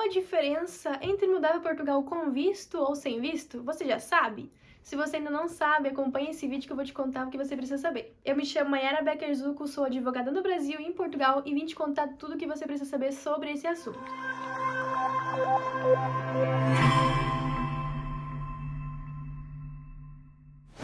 a diferença entre mudar para Portugal com visto ou sem visto? Você já sabe? Se você ainda não sabe, acompanhe esse vídeo que eu vou te contar o que você precisa saber. Eu me chamo Mayara Becker Zucco, sou advogada no Brasil e em Portugal e vim te contar tudo o que você precisa saber sobre esse assunto.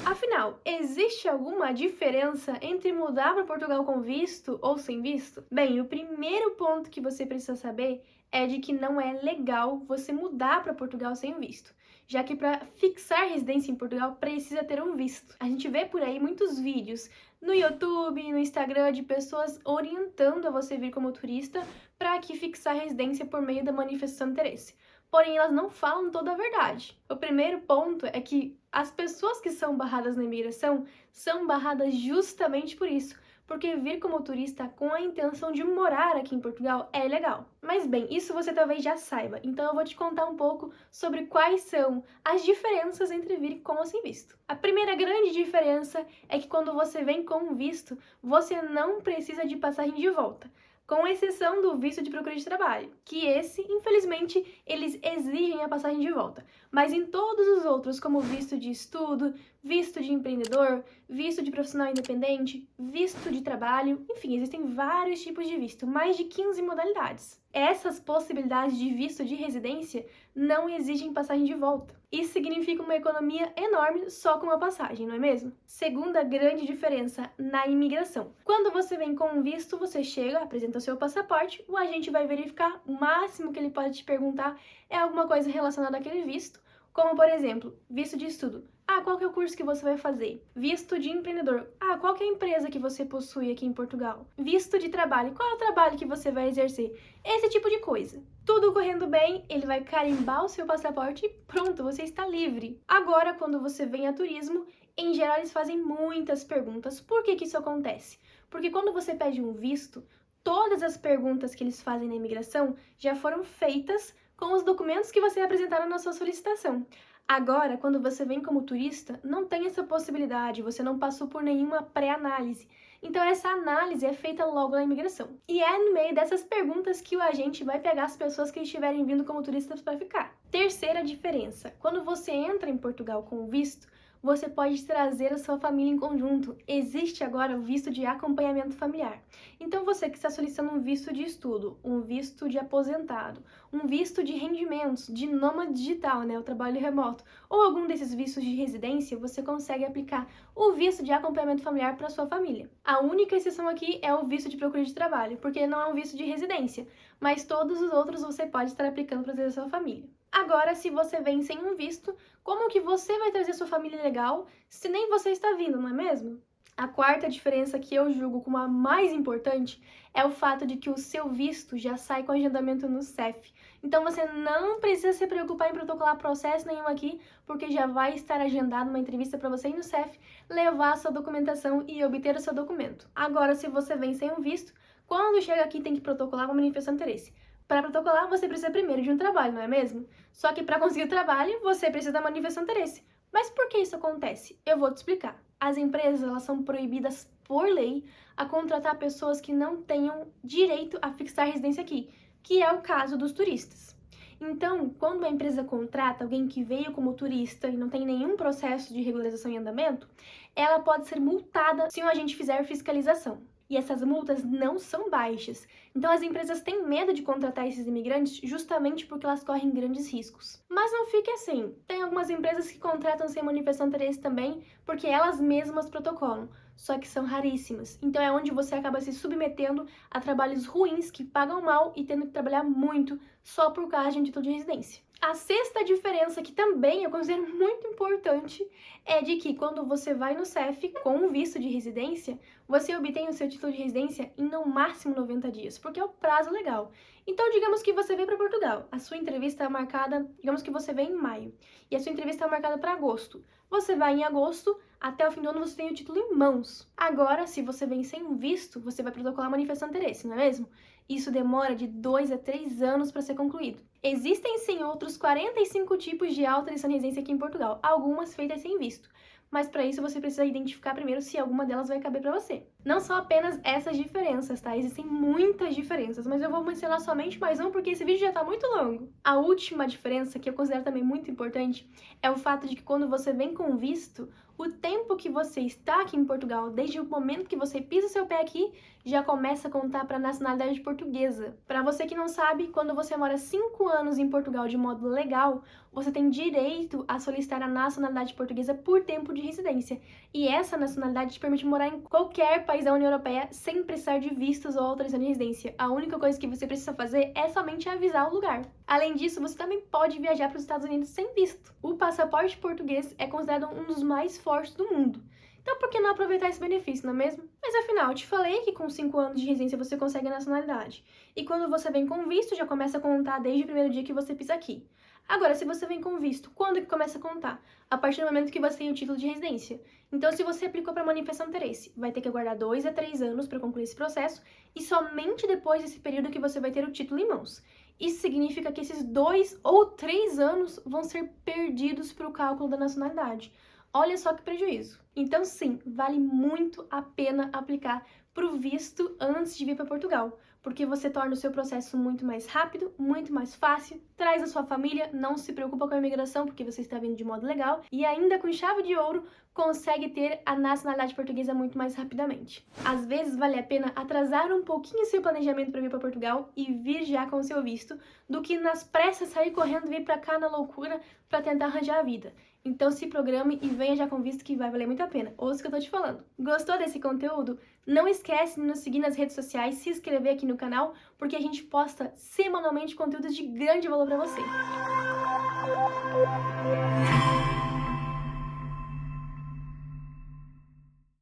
Afinal, existe alguma diferença entre mudar para Portugal com visto ou sem visto? Bem, o primeiro ponto que você precisa saber é de que não é legal você mudar para Portugal sem visto, já que para fixar residência em Portugal precisa ter um visto. A gente vê por aí muitos vídeos no YouTube, no Instagram, de pessoas orientando a você vir como turista para aqui fixar residência por meio da manifestação de interesse. Porém, elas não falam toda a verdade. O primeiro ponto é que as pessoas que são barradas na imigração são barradas justamente por isso, porque vir como turista com a intenção de morar aqui em Portugal é ilegal. Mas bem, isso você talvez já saiba, então eu vou te contar um pouco sobre quais são as diferenças entre vir com ou sem visto. A primeira grande diferença é que quando você vem com visto, você não precisa de passagem de volta, com exceção do visto de procura de trabalho, que esse, infelizmente, eles exigem a passagem de volta. Mas em todos os outros, como visto de estudo, visto de empreendedor, visto de profissional independente, visto de trabalho, enfim, existem vários tipos de visto, mais de 15 modalidades. Essas possibilidades de visto de residência não exigem passagem de volta. Isso significa uma economia enorme só com a passagem, não é mesmo? Segunda grande diferença na imigração. Quando você vem com um visto, você chega, apresenta o seu passaporte, o agente vai verificar, o máximo que ele pode te perguntar é alguma coisa relacionada àquele visto, como por exemplo, visto de estudo. Ah, qual que é o curso que você vai fazer? Visto de empreendedor. Ah, qual que é a empresa que você possui aqui em Portugal? Visto de trabalho. Qual é o trabalho que você vai exercer? Esse tipo de coisa. Tudo correndo bem, ele vai carimbar o seu passaporte e pronto, você está livre. Agora, quando você vem a turismo, em geral eles fazem muitas perguntas. Por que que isso acontece? Porque quando você pede um visto, todas as perguntas que eles fazem na imigração já foram feitas com os documentos que você apresentaram na sua solicitação. Agora, quando você vem como turista, não tem essa possibilidade, você não passou por nenhuma pré-análise. Então, essa análise é feita logo na imigração. E é no meio dessas perguntas que o agente vai pegar as pessoas que estiverem vindo como turistas para ficar. Terceira diferença: quando você entra em Portugal com visto, você pode trazer a sua família em conjunto. Existe agora o visto de acompanhamento familiar. Então, você que está solicitando um visto de estudo, um visto de aposentado, um visto de rendimentos, de nômade digital, né, o trabalho remoto, ou algum desses vistos de residência, você consegue aplicar o visto de acompanhamento familiar para sua família. A única exceção aqui é o visto de procura de trabalho, porque não é um visto de residência, mas todos os outros você pode estar aplicando para trazer a sua família. Agora, se você vem sem um visto, como que você vai trazer sua família legal se nem você está vindo, não é mesmo? A quarta diferença que eu julgo como a mais importante é o fato de que o seu visto já sai com agendamento no CEF. Então você não precisa se preocupar em protocolar processo nenhum aqui, porque já vai estar agendada uma entrevista para você ir no CEF, levar a sua documentação e obter o seu documento. Agora, se você vem sem um visto, quando chega aqui tem que protocolar uma manifestação de interesse. Para protocolar, você precisa primeiro de um trabalho, não é mesmo? Só que para conseguir o trabalho, você precisa da manifestação de interesse. Mas por que isso acontece? Eu vou te explicar. As empresas, elas são proibidas por lei a contratar pessoas que não tenham direito a fixar residência aqui, que é o caso dos turistas. Então, quando uma empresa contrata alguém que veio como turista e não tem nenhum processo de regularização em andamento, ela pode ser multada se um agente fizer fiscalização. E essas multas não são baixas. Então as empresas têm medo de contratar esses imigrantes justamente porque elas correm grandes riscos. Mas não fique assim. Tem algumas empresas que contratam sem manifestação de interesse também, porque elas mesmas protocolam, só que são raríssimas. Então é onde você acaba se submetendo a trabalhos ruins que pagam mal e tendo que trabalhar muito só por causa de um título de residência. A sexta diferença, que também eu considero muito importante, é de que quando você vai no CEF com um visto de residência, você obtém o seu título de residência em no máximo 90 dias, porque é o prazo legal. Então, digamos que você vem para Portugal, a sua entrevista é marcada, digamos que você vem em maio, e a sua entrevista é marcada para agosto. Você vai em agosto, até o fim do ano você tem o título em mãos. Agora, se você vem sem um visto, você vai protocolar a manifestação de interesse, não é mesmo? Isso demora de 2 a 3 anos para ser concluído. Existem sim outros 45 tipos de autorização de residência aqui em Portugal, algumas feitas sem visto. Mas para isso você precisa identificar primeiro se alguma delas vai caber para você. Não são apenas essas diferenças, tá? Existem muitas diferenças, mas eu vou mencionar somente mais um porque esse vídeo já tá muito longo. A última diferença, que eu considero também muito importante, é o fato de que quando você vem com visto, o tempo que você está aqui em Portugal, desde o momento que você pisa o seu pé aqui, já começa a contar para a nacionalidade portuguesa. Para você que não sabe, quando você mora 5 anos em Portugal de modo legal, você tem direito a solicitar a nacionalidade portuguesa por tempo de residência. E essa nacionalidade te permite morar em qualquer país da União Europeia sem precisar de vistos ou autorização de residência. A única coisa que você precisa fazer é somente avisar o lugar. Além disso, você também pode viajar para os Estados Unidos sem visto. O passaporte português é considerado um dos mais fortes do mundo. Então, por que não aproveitar esse benefício, não é mesmo? Mas afinal, eu te falei que com 5 anos de residência você consegue a nacionalidade. E quando você vem com visto, já começa a contar desde o primeiro dia que você pisa aqui. Agora, se você vem com visto, quando que começa a contar? A partir do momento que você tem o título de residência. Então, se você aplicou para manifestação de interesse, vai ter que aguardar 2 a 3 anos para concluir esse processo e somente depois desse período que você vai ter o título em mãos. Isso significa que esses 2 ou 3 anos vão ser perdidos para o cálculo da nacionalidade. Olha só que prejuízo. Então, sim, vale muito a pena aplicar para o visto antes de vir para Portugal, porque você torna o seu processo muito mais rápido, muito mais fácil, traz a sua família, não se preocupa com a imigração, porque você está vindo de modo legal, e ainda com chave de ouro, consegue ter a nacionalidade portuguesa muito mais rapidamente. Às vezes, vale a pena atrasar um pouquinho seu planejamento para vir para Portugal e vir já com o seu visto, do que nas pressas sair correndo e vir para cá na loucura para tentar arranjar a vida. Então se programe e venha já com visto que vai valer muito a pena. Ouça o que eu tô te falando. Gostou desse conteúdo? Não esquece de nos seguir nas redes sociais, se inscrever aqui no canal, porque a gente posta semanalmente conteúdos de grande valor para você.